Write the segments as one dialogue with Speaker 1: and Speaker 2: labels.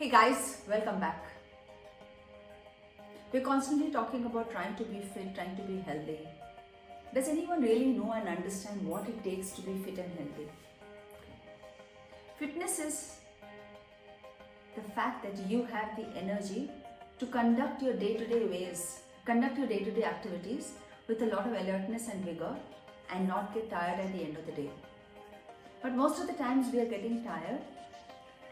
Speaker 1: Hey guys, welcome back. We're constantly talking about trying to be fit, trying to be healthy. Does anyone really know and understand what it takes to be fit and healthy? Fitness is the fact that you have the energy to conduct your day-to-day ways, conduct your day-to-day activities with a lot of alertness and vigor and not get tired at the end of the day. But most of the times we are getting tired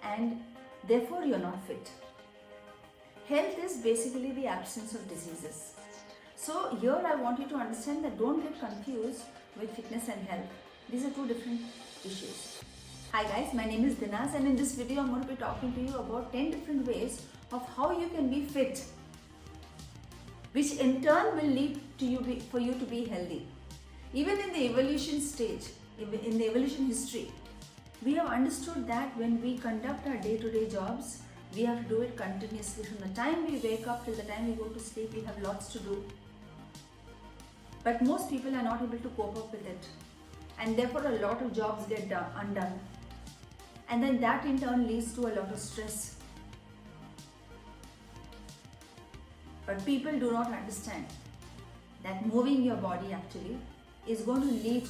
Speaker 1: and therefore you're not fit. Health is basically the absence of diseases. So here I want you to understand that don't get confused with fitness and health. These are two different issues. Hi guys, my name is Dinaz and in this video I'm going to be talking to you about 10 different ways of how you can be fit, which in turn will lead to you for you to be healthy. Even in the evolution stage, in the evolution history, we have understood that when we conduct our day-to-day jobs, we have to do it continuously. From the time we wake up till the time we go to sleep, we have lots to do. But most people are not able to cope up with it. And therefore a lot of jobs get undone. And then that in turn leads to a lot of stress. But people do not understand that moving your body actually is going to lead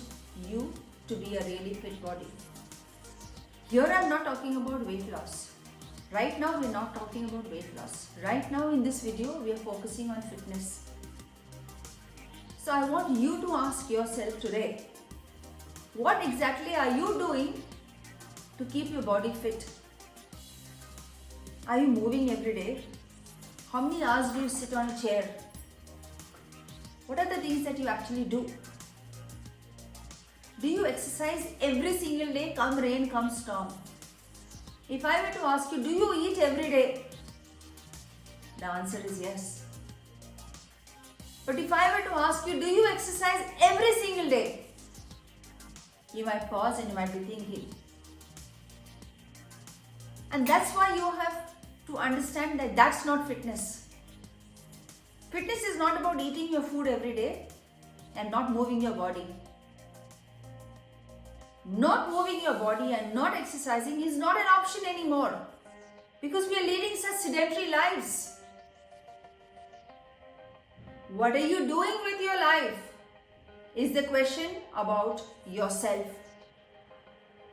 Speaker 1: you to be a really fit body. Here I'm not talking about weight loss. Right now we're not talking about weight loss. Right now in this video we are focusing on fitness. So I want you to ask yourself today, what exactly are you doing to keep your body fit? Are you moving every day? How many hours do you sit on a chair? What are the things that you actually do? Do you exercise every single day, come rain, come storm? If I were to ask you, do you eat every day? The answer is yes. But if I were to ask you, do you exercise every single day? You might pause and you might be thinking. And that's why you have to understand that that's not fitness. Fitness is not about eating your food every day and not moving your body. Not moving your body and not exercising is not an option anymore because we are leading such sedentary lives. What are you doing with your life is the question about yourself.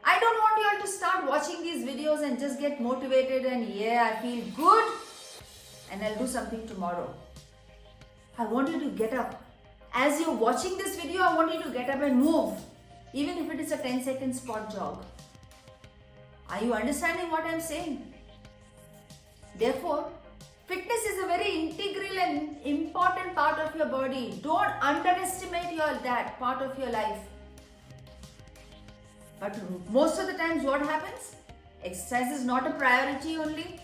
Speaker 1: I don't want you all to start watching these videos and just get motivated and I feel good and I'll do something tomorrow. I want you to get up. As you're watching this video, I want you to get up and move. Even if it is a 10-second spot jog. Are you understanding what I'm saying? Therefore, fitness is a very integral and important part of your body. Don't underestimate that part of your life. But most of the times what happens? Exercise is not a priority only.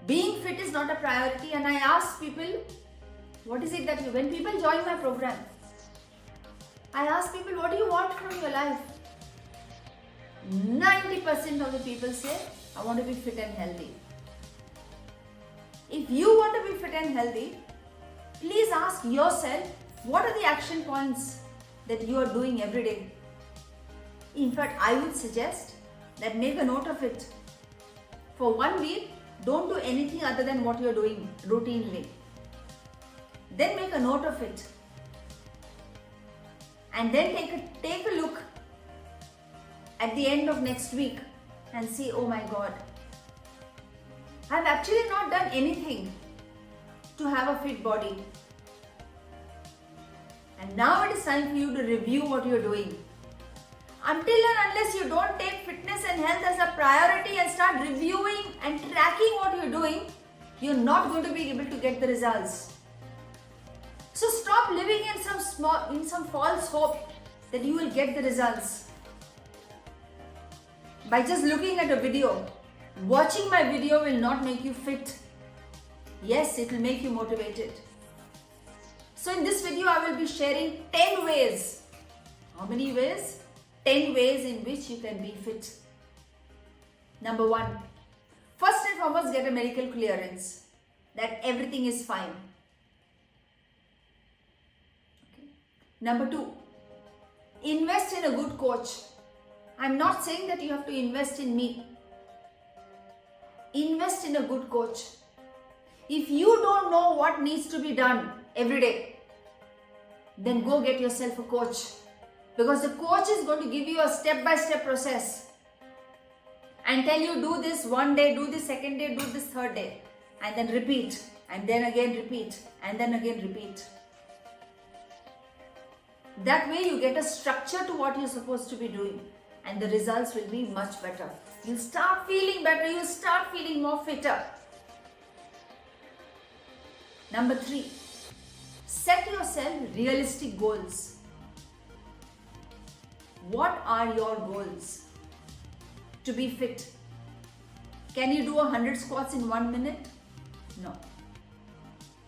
Speaker 1: Being fit is not a priority. And I ask people, what is it that when people join my program, I ask people, what do you want from your life? 90% of the people say, I want to be fit and healthy. If you want to be fit and healthy, please ask yourself, what are the action points that you are doing every day? In fact, I would suggest that make a note of it. For 1 week, don't do anything other than what you are doing routinely. Then make a note of it. And then take a look at the end of next week and see, oh my God, I've actually not done anything to have a fit body. And now it is time for you to review what you're doing. Until and unless you don't take fitness and health as a priority and start reviewing and tracking what you're doing, you're not going to be able to get the results. So stop living in some false hope that you will get the results. By just looking at a video, watching my video will not make you fit. Yes, it will make you motivated. So in this video, I will be sharing 10 ways. How many ways? 10 ways in which you can be fit. Number 1, first and foremost, get a medical clearance that everything is fine. Number 2, invest in a good coach. I'm not saying that you have to invest in me. invest in a good coach. If you don't know what needs to be done every day, then go get yourself a coach. Because the coach is going to give you a step-by-step process and tell you, do this one day, do this second day, do this third day, and then repeat, and then again repeat, and then again repeat. That way you get a structure to what you're supposed to be doing, and the results will be much better. You'll start feeling better, you'll start feeling more fitter. Number 3, set yourself realistic goals. What are your goals? To be fit. Can you do 100 squats in 1 minute? No.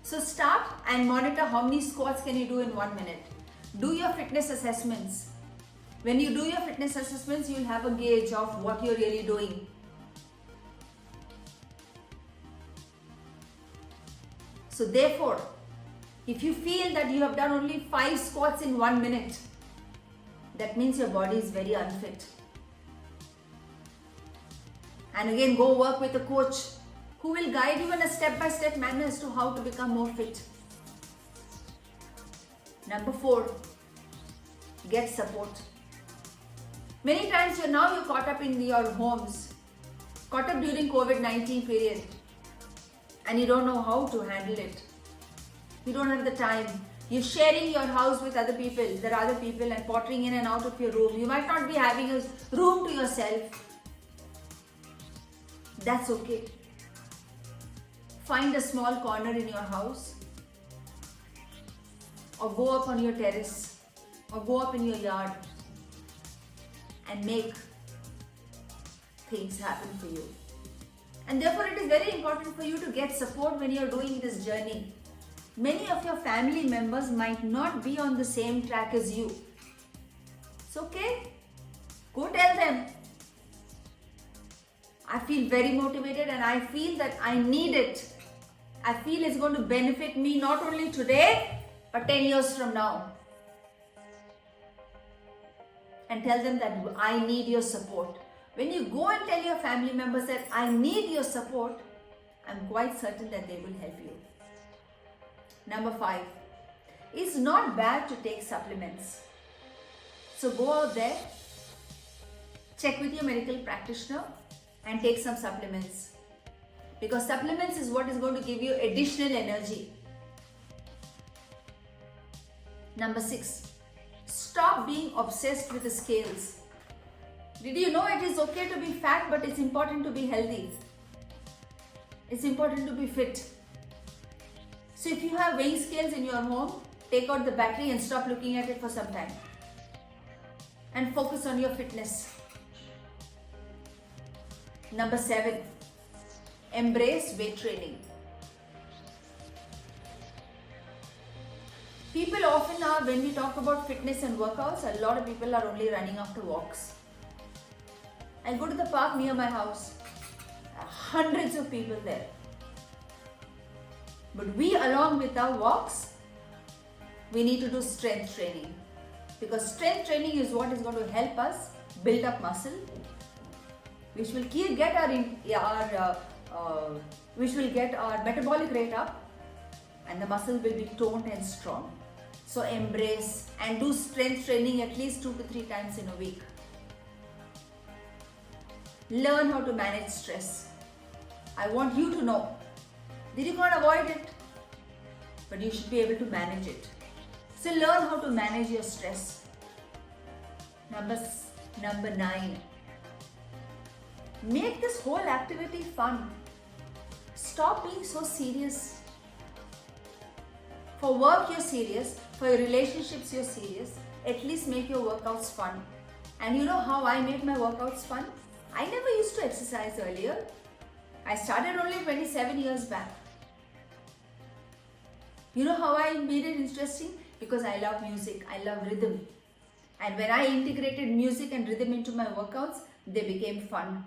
Speaker 1: So start and monitor how many squats can you do in 1 minute. Do your fitness assessments. When you do your fitness assessments, you'll have a gauge of what you're really doing. So therefore, if you feel that you have done only 5 squats in 1 minute, that means your body is very unfit. And again, go work with a coach who will guide you in a step-by-step manner as to how to become more fit. Number 4, get support. Many times you're caught up in your homes, caught up during COVID-19 period, and you don't know how to handle it. You don't have the time. You're sharing your house with other people. There are other people and pottering in and out of your room. You might not be having a room to yourself. That's okay. Find a small corner in your house, or go up on your terrace, or go up in your yard and make things happen for you. And therefore it is very important for you to get support when you're doing this journey. Many of your family members might not be on the same track as you. It's okay. Go tell them. I feel very motivated and I feel that I need it. I feel it's going to benefit me not only today, but 10 years from now. And tell them that I need your support. When you go and tell your family members that I need your support, I'm quite certain that they will help you. Number 5, it's not bad to take supplements. So go out there, check with your medical practitioner and take some supplements. Because supplements is what is going to give you additional energy. Number 6, stop being obsessed with the scales. Did you know it is okay to be fat, but it's important to be healthy? It's important to be fit. So if you have weighing scales in your home, take out the battery and stop looking at it for some time. And focus on your fitness. Number 7, embrace weight training. People often are, when we talk about fitness and workouts, a lot of people are only running after walks. I go to the park near my house. Hundreds of people there. But we, along with our walks, we need to do strength training. Because strength training is what is going to help us build up muscle, which will get our metabolic rate up, and the muscle will be toned and strong. So embrace and do strength training at least 2 to 3 times in a week. Learn how to manage stress. I want you to know that you can't avoid it, but you should be able to manage it. So learn how to manage your stress. Number 9. Make this whole activity fun. Stop being so serious. For work you're serious, for your relationships you're serious. At least make your workouts fun. And you know how I make my workouts fun? I never used to exercise earlier. I started only 27 years back. You know how I made it interesting? Because I love music, I love rhythm. And when I integrated music and rhythm into my workouts, they became fun.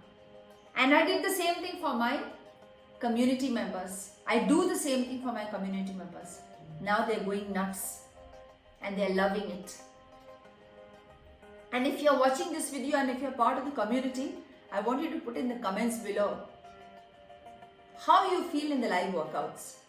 Speaker 1: And I did the same thing for my community members. I do the same thing for my community members. Now they're going nuts and they're loving it. And if you're watching this video and if you're part of the community, I want you to put in the comments below how you feel in the live workouts.